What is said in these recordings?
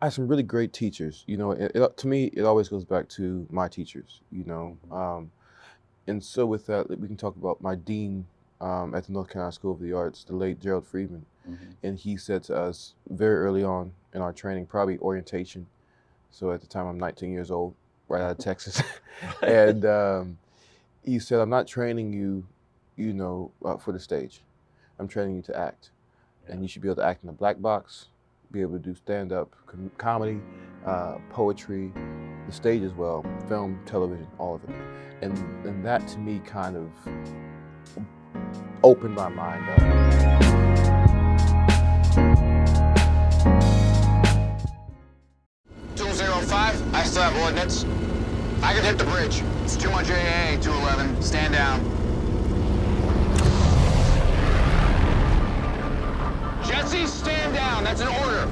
I had some really great teachers. To me, it always goes back to my teachers. And so with that, we can talk about my dean at the North Carolina School of the Arts, the late Gerald Friedman. And he said to us very early on in our training, probably orientation. So at the time, I'm 19 years old, right out of Texas. And he said, I'm not training you, for the stage. I'm training you to act. And you should be able to act in a black box, be able to do stand-up comedy, poetry, the stage as well, film, television, all of it. And that to me kind of opened my mind up. 205, I still have ordnance. I can hit the bridge. It's 200 AA, 211. Stand down. Jesse, stand down. That's an order.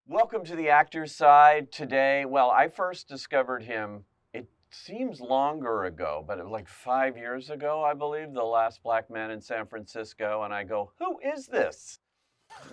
Welcome to the Actor's Side today. Well, I first discovered him, it seems longer ago, but it was like 5 years ago, I believe, The Last Black Man in San Francisco. And I go, who is this?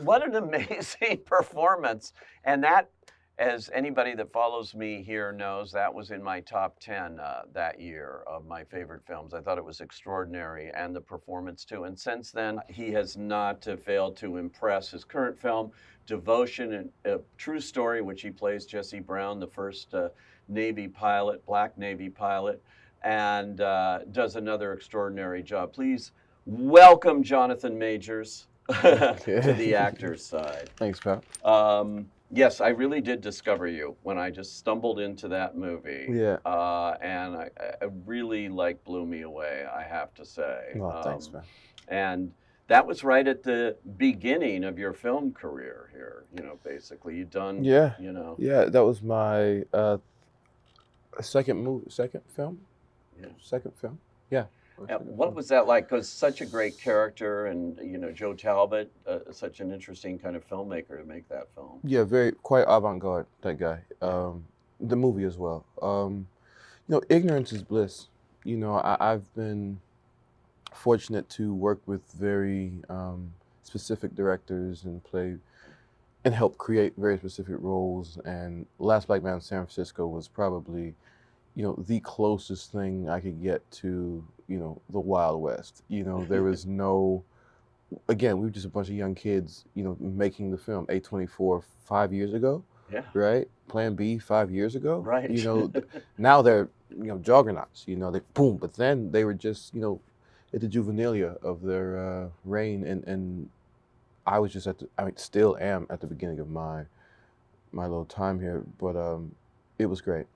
What an amazing performance. And that, as anybody that follows me here knows, that was in my top 10 that year of my favorite films. I thought it was extraordinary, and the performance too. And since then, he has not failed to impress. His current film, Devotion, and a true story, which he plays Jesse Brown, the first Navy pilot, black Navy pilot, and does another extraordinary job. Please welcome Jonathan Majors to the Actor's Side. Thanks, Pat. Yes, I really did discover you when I just stumbled into that movie. Yeah. And I really blew me away, I have to say. Well, thanks, man. And that was right at the beginning of your film career here, basically. You'd done, Yeah, that was my second film. Yeah. Second film, yeah. What was that like? Because such a great character, and Joe Talbot, such an interesting kind of filmmaker to make that film. Yeah, quite avant-garde, that guy. The movie as well. Ignorance is bliss. I've been fortunate to work with very specific directors and help create very specific roles. And Last Black Man in San Francisco was probably, the closest thing I could get to, the Wild West. There was no, again, we were just a bunch of young kids, making the film. A24 5 years ago. Yeah. Right? Plan B 5 years ago. Right. Now they're, juggernauts, they boom. But then they were just, at the juvenilia of their reign, and I was just still am at the beginning of my little time here, but it was great.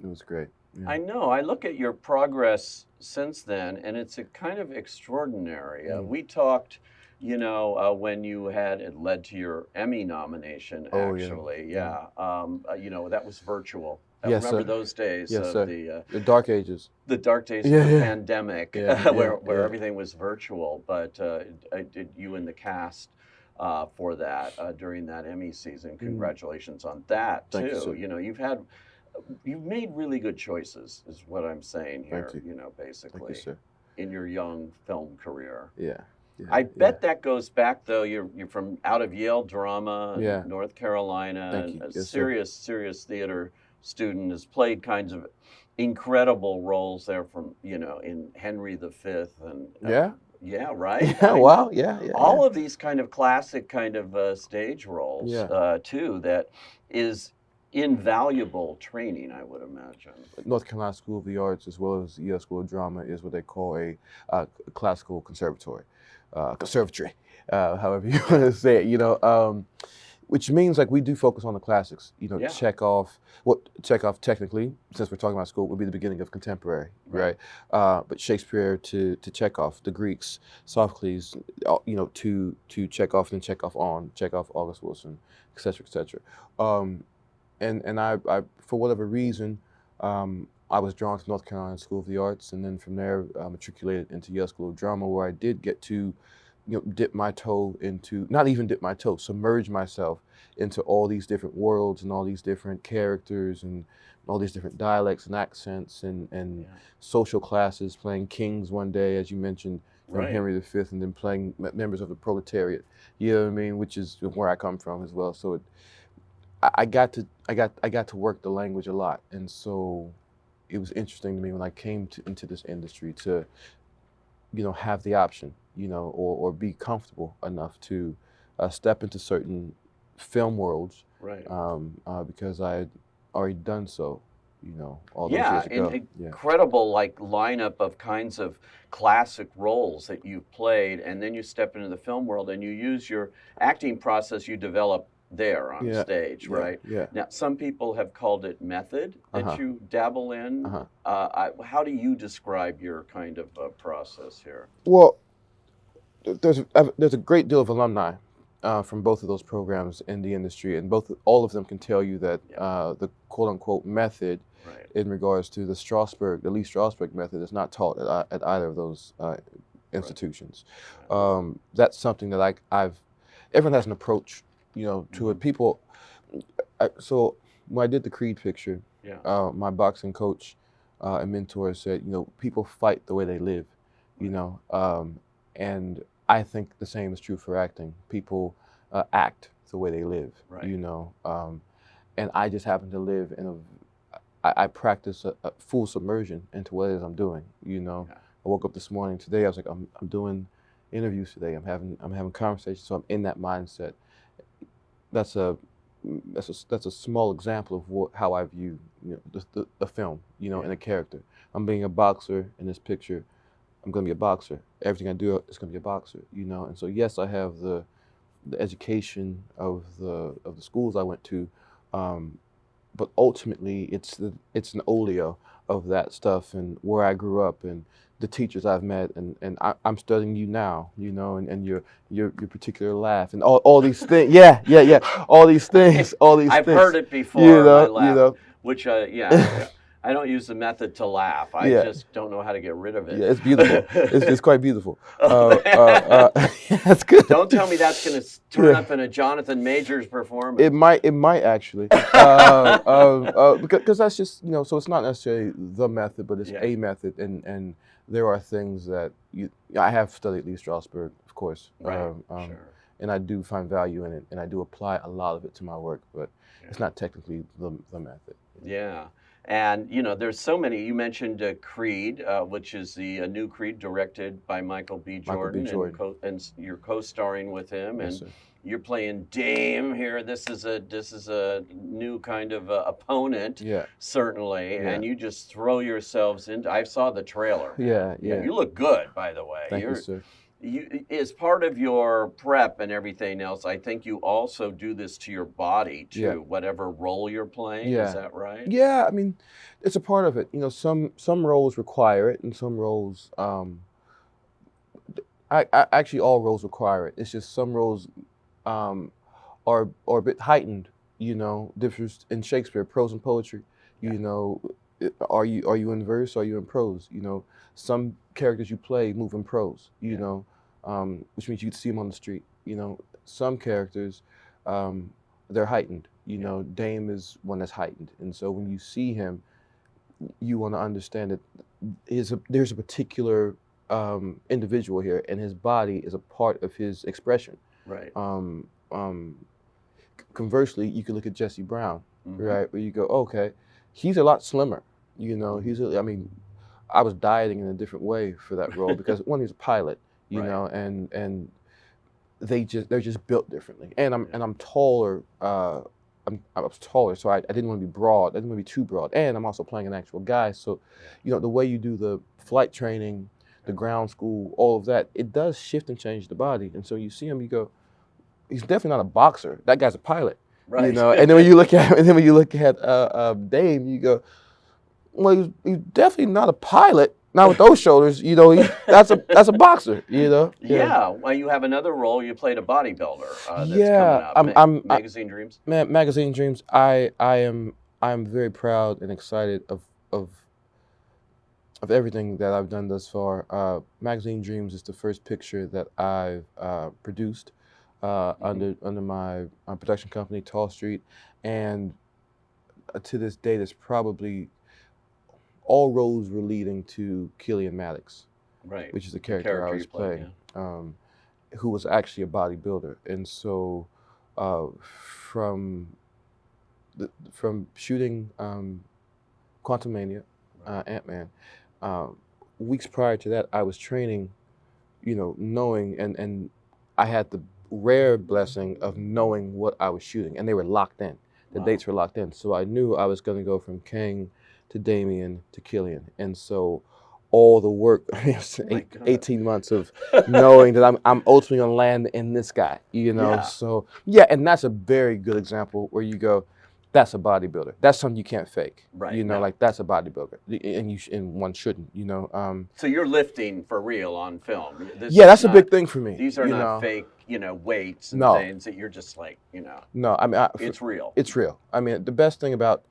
It was great. Yeah. I know. I look at your progress since then, and it's a kind of extraordinary. We talked, when you had it led to your Emmy nomination. Actually, yeah. That was virtual. I remember those days of the dark ages. The dark days of the pandemic, where everything was virtual. But I did you and the cast for that during that Emmy season. Congratulations on that too. Thank you, You've made really good choices, is what I'm saying here. Thank you. Basically, Thank you, sir. In your young film career. Yeah. I bet that goes back, though. You're from out of Yale Drama, North Carolina, Thank you. and a Yes, serious theater student, has played kinds of incredible roles there, from in Henry V and yeah, right. Yeah, wow, yeah. All of these kind of classic kind of stage roles too. That is invaluable training, I would imagine. North Carolina School of the Arts, as well as Yale School of Drama, is what they call a classical conservatory, however you want to say it. which means like we do focus on the classics. You know, Yeah. Chekhov. Chekhov technically, since we're talking about school, would be the beginning of contemporary, right? But Shakespeare to Chekhov, the Greeks, Sophocles, you know, to Chekhov, then Chekhov, August Wilson, etc., etc. Um, and I for whatever reason, I was drawn to North Carolina School of the Arts, and then from there matriculated into Yale School of Drama, where I did get to, you know, dip my toe into, not even dip my toe, submerge myself into all these different worlds and all these different characters and all these different dialects and accents and social classes, playing kings one day, as you mentioned, from Henry V, and then playing members of the proletariat. You know what I mean? Which is where I come from as well. So I got to work the language a lot, and so it was interesting to me when I came into this industry to, you know, have the option, you know, or be comfortable enough to step into certain film worlds, because I had already done so, you know, all those years ago. An incredible like lineup of kinds of classic roles that you've played, and then you step into the film world and you use your acting process you develop there on stage, right? Yeah. Now, some people have called it method that you dabble in. How do you describe your kind of process here? Well, there's a great deal of alumni from both of those programs in the industry, and all of them can tell you that the quote unquote method, in regards to the Lee Strasberg method, is not taught at either of those institutions. That's something that everyone has an approach, you know, to it. People, so when I did the Creed picture, my boxing coach and mentor said, you know, people fight the way they live, you know, and I think the same is true for acting. People act the way they live, you know, and I just happen to live in I practice a full submersion into what it is I'm doing, you know. I woke up this morning today, I was like, I'm doing interviews today, I'm having conversations, so I'm in that mindset. That's a small example of how I view, you know, the film, you know, and a character. I'm being a boxer in this picture. I'm going to be a boxer. Everything I do is going to be a boxer, you know. And so yes, I have the education of the schools I went to, but ultimately it's an oleo of that stuff and where I grew up and the teachers I've met, and I'm studying you now, you know, and your particular laugh and all these things. Yeah. All these things. I've heard it before. You know, my laugh, you know. Which I don't use the method to laugh. I just don't know how to get rid of it. Yeah, it's beautiful. It's quite beautiful. That's good. Don't tell me that's going to turn up in a Jonathan Majors performance. It might actually, because that's just, you know. So it's not necessarily the method, but it's a method, and there are things that I have studied Lee Strasberg, of course, and I do find value in it, and I do apply a lot of it to my work, but it's not technically the method. Yeah. And, you know, there's so many. You mentioned Creed, which is the new Creed directed by Michael B. Jordan. And you're co-starring with him. Yes, and sir. you're playing Dame here. This is a new kind of opponent, certainly. Yeah. And you just throw yourselves into. I saw the trailer. Yeah. You look good, by the way. Thank you, sir. As part of your prep and everything else, I think you also do this to your body too, whatever role you're playing. Is that right? Yeah, I mean, it's a part of it. You know, some roles require it, and some roles, actually all roles require it. It's just some roles are a bit heightened. You know, difference in Shakespeare, prose and poetry. You know, are you in verse? Or are you in prose? You know, some characters you play move in prose. You know. Which means you'd see them on the street. You know, some characters, they're heightened. You know, Dame is one that's heightened, and so when you see him, you want to understand that there's a particular individual here, and his body is a part of his expression. Right. Conversely, you can look at Jesse Brown, right, where you go, okay, he's a lot slimmer. You know, I mean, I was dieting in a different way for that role because one, he's a pilot. You know, and they're just built differently. And I'm taller. I was taller, so I didn't want to be broad. I didn't want to be too broad. And I'm also playing an actual guy, so you know the way you do the flight training, the ground school, all of that, it does shift and change the body. And so you see him, you go, he's definitely not a boxer. That guy's a pilot. Right. You know, and then when you look at Dame, you go, well, he's definitely not a pilot. Not with those shoulders. You know, that's a boxer. You know. Yeah. Well, you have another role. You played a bodybuilder that's coming Yeah. up. Magazine Dreams. Magazine Dreams. I'm very proud and excited of everything that I've done thus far. Magazine Dreams is the first picture that I've produced under my production company, Tall Street, and to this day, there's probably all roads were leading to Killian Maddox, Right. which is the character I was playing, who was actually a bodybuilder, and so from shooting Quantumania, Ant-Man. Weeks prior to that, I was training, you know, knowing, and I had the rare blessing of knowing what I was shooting, and they were locked in. The dates were locked in, so I knew I was going to go from Kang to Damien to Killian, and so all the work, 18 months of knowing that I'm ultimately going to land in this guy, you know. Yeah. So yeah, and that's a very good example where you go, that's a bodybuilder. That's something you can't fake. Right. You know, like that's a bodybuilder, and one shouldn't. You know. So you're lifting for real on film. Yeah, that's a big thing for me. These are not fake, you know, weights and things that you're just like, you know. No, I mean, it's real. It's real. I mean, the best thing about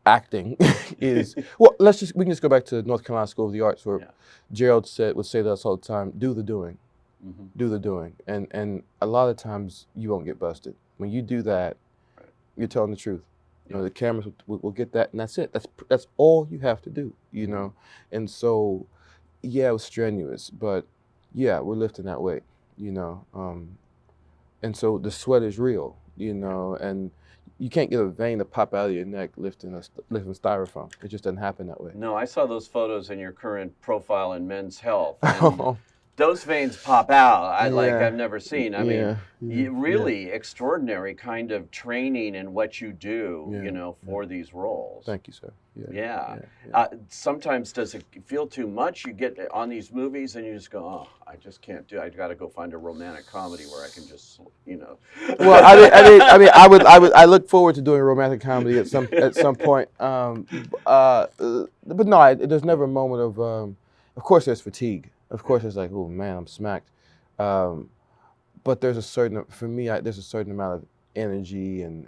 acting is, well, we can just go back to North Carolina School of the Arts, where Gerald would say to us all the time, do the doing. Do the doing. And a lot of times you won't get busted. When you do that, you're telling the truth. You know, the cameras will get that, and that's it. That's all you have to do, you know. And so, yeah, it was strenuous, but yeah, we're lifting that weight, you know. And so the sweat is real, you know, and you can't get a vein to pop out of your neck lifting styrofoam. It just doesn't happen that way. No, I saw those photos in your current profile in Men's Health. And those veins pop out like I've never seen. I mean, really extraordinary kind of training in what you do, you know, for these roles. Thank you, sir. Sometimes does it feel too much? You get on these movies and you just go, oh, I just can't do it. I got to go find a romantic comedy where I can just, you know. Well, I look forward to doing a romantic comedy at some point. But no, there's never a moment of course there's fatigue. Of course, it's like, oh man, I'm smacked. But there's a certain amount of energy and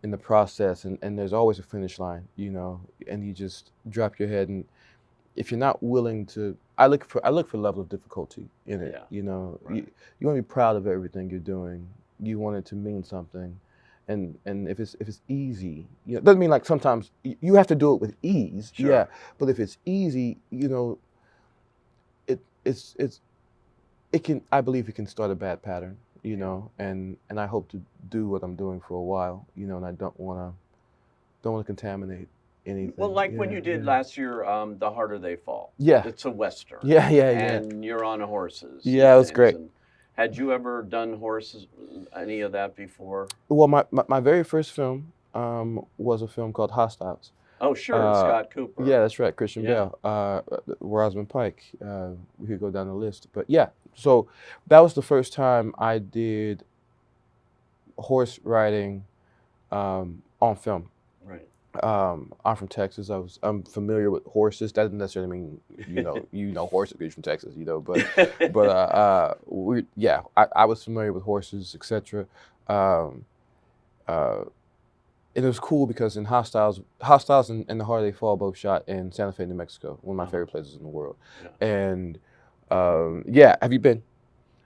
in the process, and there's always a finish line, you know. And you just drop your head, and if you're not willing to, I look for level of difficulty in it. You know, you want to be proud of everything you're doing. You want it to mean something, and if it's easy, you know, it doesn't mean like sometimes you have to do it with ease. Sure. Yeah, but if it's easy, you know. I believe it can start a bad pattern, you know, and I hope to do what I'm doing for a while, you know, and I don't want to contaminate anything. Well, like when you did last year, The Harder They Fall. Yeah. It's a Western. Yeah. And you're on horses. Yeah, it was great. And had you ever done horses, any of that before? Well, my very first film was a film called Hostiles. Oh, sure, Scott Cooper. Yeah, that's right, Christian Bale, Rosamund Pike. We could go down the list, but yeah. So that was the first time I did horse riding on film. Right. I'm from Texas. I'm familiar with horses. That doesn't necessarily mean you know horses because you're from Texas, you know. But I was familiar with horses, etc. And it was cool because in Hostiles and The Harder They Fall both shot in Santa Fe, New Mexico, one of my favorite places in the world. Yeah. And have you been?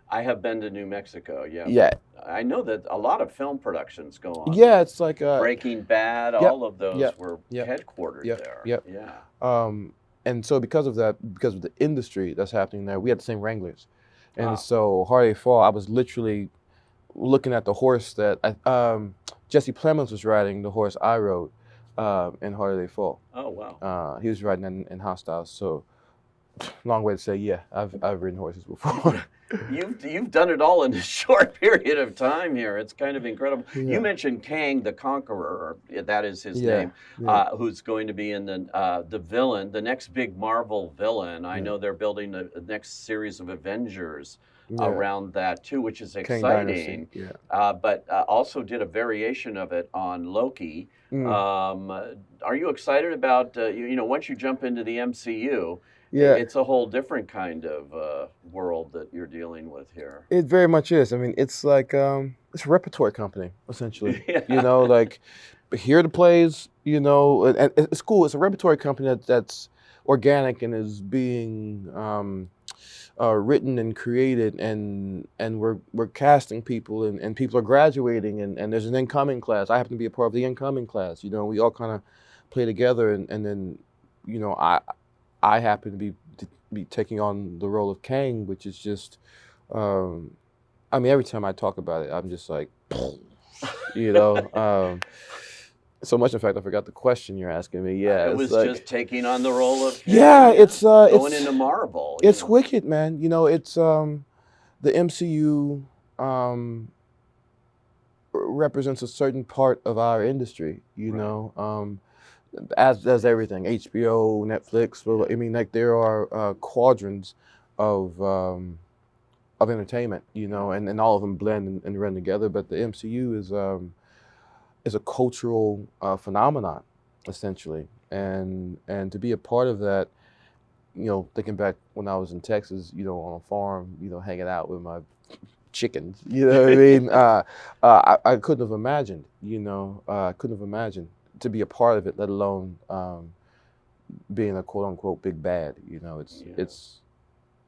I have been to New Mexico. Yeah. Yeah. I know that a lot of film productions go on. Yeah, it's like Breaking Bad. All of those were headquartered there. Yep. Yeah. And so because of that, because of the industry that's happening there, we had the same wranglers, and so Harder They Fall, I was literally looking at the horse that Jesse Plemons was riding, the horse I rode in Harder They Fall. Oh, wow. He was riding in Hostiles. So, long way to say, yeah, I've ridden horses before. You've done it all in a short period of time here. It's kind of incredible. Yeah. You mentioned Kang the Conqueror, that is his name, who's going to be in the villain, the next big Marvel villain. I know they're building the next series of Avengers. Yeah. around that too, which is Kang Dynasty. exciting. Yeah. But also did a variation of it on Loki. Mm. Are you excited about once you jump into the MCU, Yeah. it's a whole different kind of world that you're dealing with here. It very much is. I mean, it's like it's a repertory company essentially. You Yeah. know, like here are the plays. You know, and it's cool. It's a repertory company that's organic and is being written and created, and we're casting people, and people are graduating, and there's an incoming class. I happen to be a part of the incoming class. You know, we all kind of play together, and then, you know, I happen to be taking on the role of Kang, which is just, I mean, every time I talk about it, I'm just like, you know. So much, in fact, I forgot the question you're asking me. Yeah, It it's was like, just taking on the role of yeah, Kang, going into Marvel. it's wicked, man. You know, it's the MCU represents a certain part of our industry. You Right. know, as does everything. HBO, Netflix. Well, I mean, like there are quadrants of entertainment. You know, and all of them blend and run together. But the MCU is a cultural phenomenon, essentially, and to be a part of that. You know, thinking back when I was in Texas, you know, on a farm, you know, hanging out with my chickens, you know what I mean? I couldn't have imagined, you know, I couldn't have imagined to be a part of it, let alone being a quote unquote big bad. You know, Yeah. it's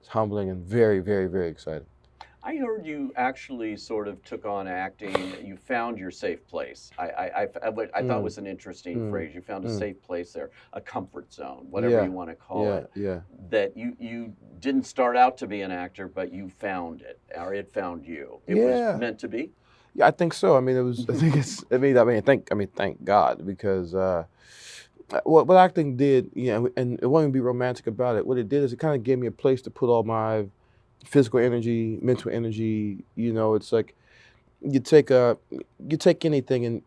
humbling and very, very, very exciting. I heard you actually sort of took on acting. You found your safe place. I thought was an interesting phrase. You found a safe place there, a comfort zone, whatever Yeah, you want to call it. yeah. That you didn't start out to be an actor, but you found it, or it found you. It Yeah. was meant to be. Yeah, I think so. I mean, it was. I think it's. Thank God, because what acting did, you know, and it won't even be romantic about it. What it did is it kind of gave me a place to put all my physical energy, mental energy. You know, it's like you take anything, and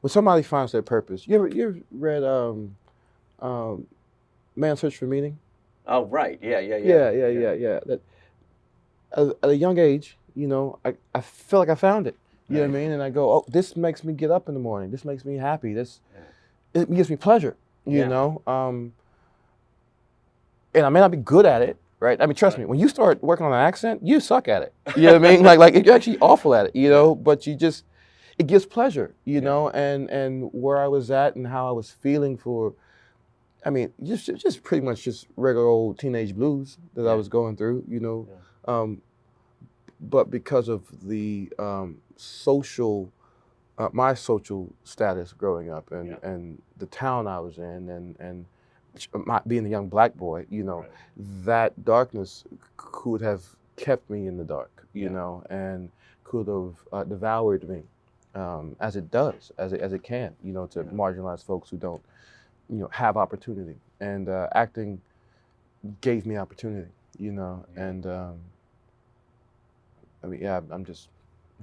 when somebody finds their purpose, you ever read Man's Search for Meaning? Oh, right. Yeah. Yeah. That at a young age, you know, I feel like I found it. You know what I mean? And I go, oh, this makes me get up in the morning. This makes me happy. It gives me pleasure. You know, and I may not be good at it, right? I mean, trust me, when you start working on an accent, you suck at it. You know what I mean? Like you're actually awful at it. You know, but it gives pleasure. You know, and where I was at and how I was feeling for. I mean, just pretty much just regular old teenage blues that I was going through. You know. But because of the my social status growing up, and the town I was in, and being a young black boy, you know, that darkness could have kept me in the dark, you know, and could have devoured me, as it does, as it can, you know, to marginalized folks who don't, you know, have opportunity. And acting gave me opportunity, you know, and. I mean, yeah, I'm just,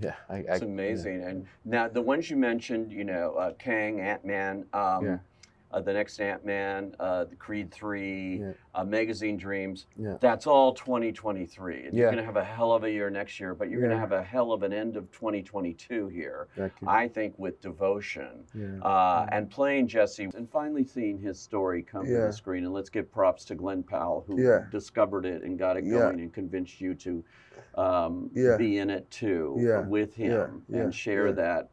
yeah. It's amazing. And now the ones you mentioned, you know, Kang, Ant-Man, the next Ant-Man, the Creed 3, Magazine Dreams, that's all 2023. And you're going to have a hell of a year next year, but you're going to have a hell of an end of 2022 here, I think, with Devotion. And playing Jesse, and finally seeing his story come to the screen. And let's give props to Glenn Powell, who discovered it and got it going and convinced you to be in it too with him and share that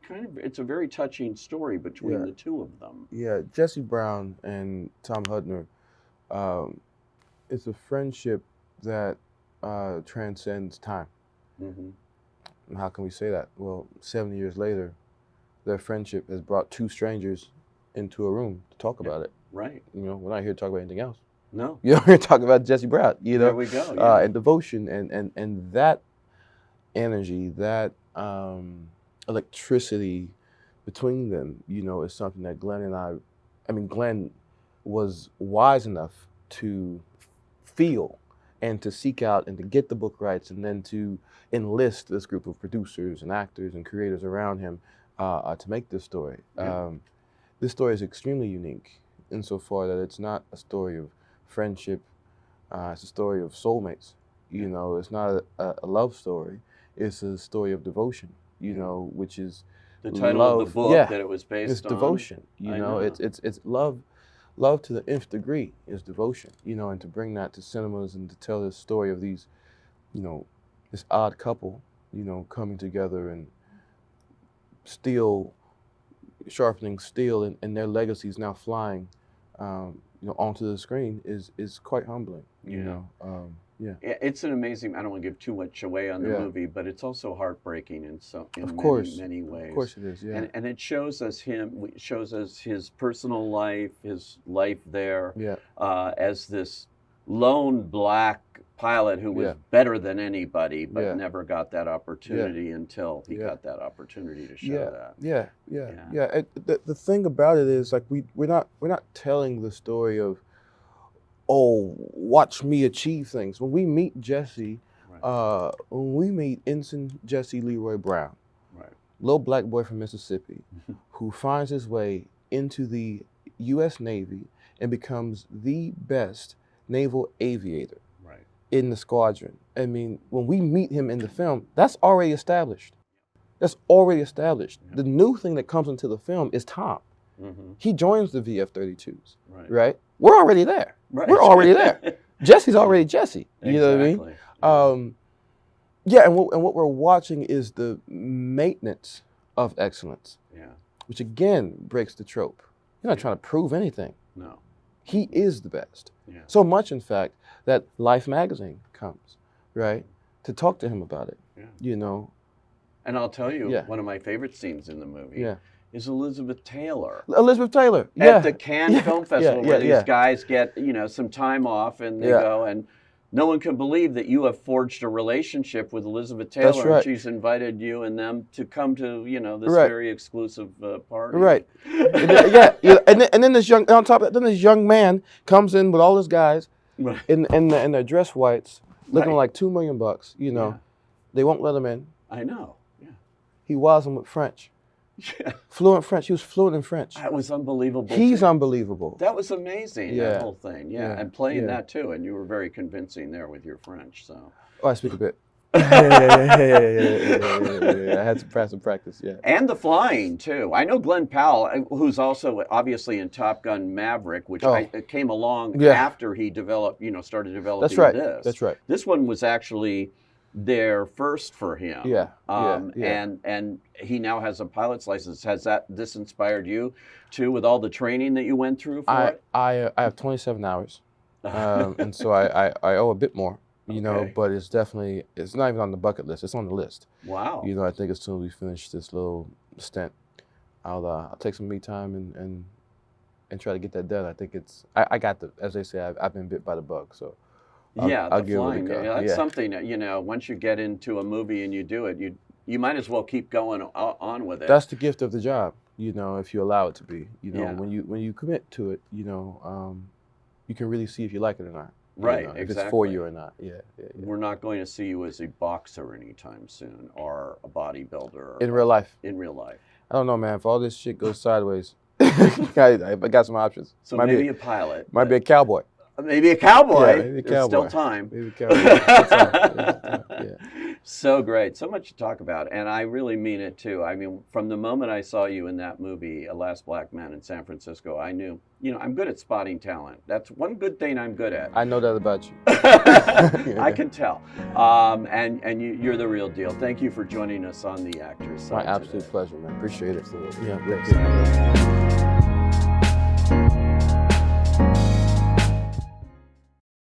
kind of, it's a very touching story between the two of them. Yeah, Jesse Brown and Tom Hudner, it's a friendship that transcends time. And how can we say that? Well, 70 years later, their friendship has brought two strangers into a room to talk about it. Right. You know, we're not here to talk about anything else. No. You know, we're talking about Jesse Brown, you know. There we go. And Devotion and that energy, that electricity between them, you know, is something that Glenn and I mean, Glenn was wise enough to feel and to seek out and to get the book rights and then to enlist this group of producers and actors and creators around him to make this story. This story is extremely unique insofar that it's not a story of friendship, it's a story of soulmates. You know, it's not a love story. It's a story of devotion. You know, which is The title love. of the book Yeah, that it was based it's on. devotion. You I know, it's love. Love to the nth degree is devotion. You know, and to bring that to cinemas and to tell this story of these, you know, this odd couple, you know, coming together and sharpening steel, and their legacy is now flying, you know, onto the screen is quite humbling. You Yeah. know, yeah. It's an amazing. I don't want to give too much away on the Yeah. movie, but it's also heartbreaking in Of course, many ways. Of course it is. Yeah. And it shows us his personal life, his life there, Yeah. as this lone black pilot who was Yeah. better than anybody, but Yeah. never got that opportunity until he Yeah. got that opportunity to show Yeah. that. Yeah. Yeah. Yeah. Yeah. The thing about it is, like, we're not telling the story of, oh, watch me achieve things. When we meet Jesse, Right. when we meet Ensign Jesse Leroy Brown, Right. little black boy from Mississippi, who finds his way into the U.S. Navy and becomes the best naval aviator Right. in the squadron. I mean, when we meet him in the film, that's already established. That's already established. Yeah. The new thing that comes into the film is Tom. Mm-hmm. He joins the VF-32s, Right. right? We're already there. Right. We're already there. Jesse's already Jesse. You know what I mean? Exactly. Yeah, and what we're watching is the maintenance of excellence, Yeah. which again breaks the trope. You're not trying to prove anything. No. He is the best. Yeah. So much, in fact, that Life magazine comes, right, to talk to him about it. Yeah. You know? And I'll tell you, Yeah. one of my favorite scenes in the movie Yeah. is Elizabeth Taylor. Elizabeth Taylor. Yeah. At the Cannes Yeah. Film Festival, Yeah, where yeah, these guys get, some time off, and they Yeah. go, and no one can believe that you have forged a relationship with Elizabeth Taylor. That's right. And she's invited you and them to come to, this Right. very exclusive party. Right. Yeah. And then this young, on top of that, then this young man comes in with all his guys Right. in their dress whites, looking Right. like $2 million. You know, Yeah. they won't let him in. I know. Yeah. He wows them with French, Yeah. fluent French. He was fluent in French. That was unbelievable. He's too. unbelievable. That was amazing, Yeah. that whole thing. Yeah. Yeah. And playing Yeah. that too. And you were very convincing there with your French. So. Oh, I speak a bit. Yeah. I had some practice. Yeah. And the flying too. I know Glenn Powell, who's also obviously in Top Gun Maverick, which came along Yeah. after he developed, started developing That's right. this. That's right. This one was actually their first for him. Yeah. Yeah. And he now has a pilot's license. Has this inspired you too, with all the training that you went through for it? I have 27 hours, and so I owe a bit more. Okay. But it's not even on the bucket list. It's on the list. Wow. I think as soon as we finish this little stint, I'll take some me time and try to get that done. I think I got as they say, I've been bit by the bug. So I'll the give flying. it a go. Yeah, that's something that, once you get into a movie and you do it, you might as well keep going on with it. That's the gift of the job. If you allow it to be. Yeah. When you commit to it, you can really see if you like it or not. Right, if exactly. it's for you or not. Yeah. We're not going to see you as a boxer anytime soon, or a bodybuilder. In real life. In real life. I don't know, man. If all this shit goes sideways, I got some options. So maybe a pilot. Might be a cowboy. Maybe a cowboy. Yeah, maybe a There's still cowboy. time. Maybe a cowboy. Yeah. So great. So much to talk about. And I really mean it too. I mean, from the moment I saw you in that movie, A Last Black Man in San Francisco, I knew, I'm good at spotting talent. That's one good thing I'm good at. I know that about you. I can tell. And you're the real deal. Thank you for joining us on The Actors Side My absolute today. pleasure, man. Appreciate it. Absolutely. Yeah, Thanks.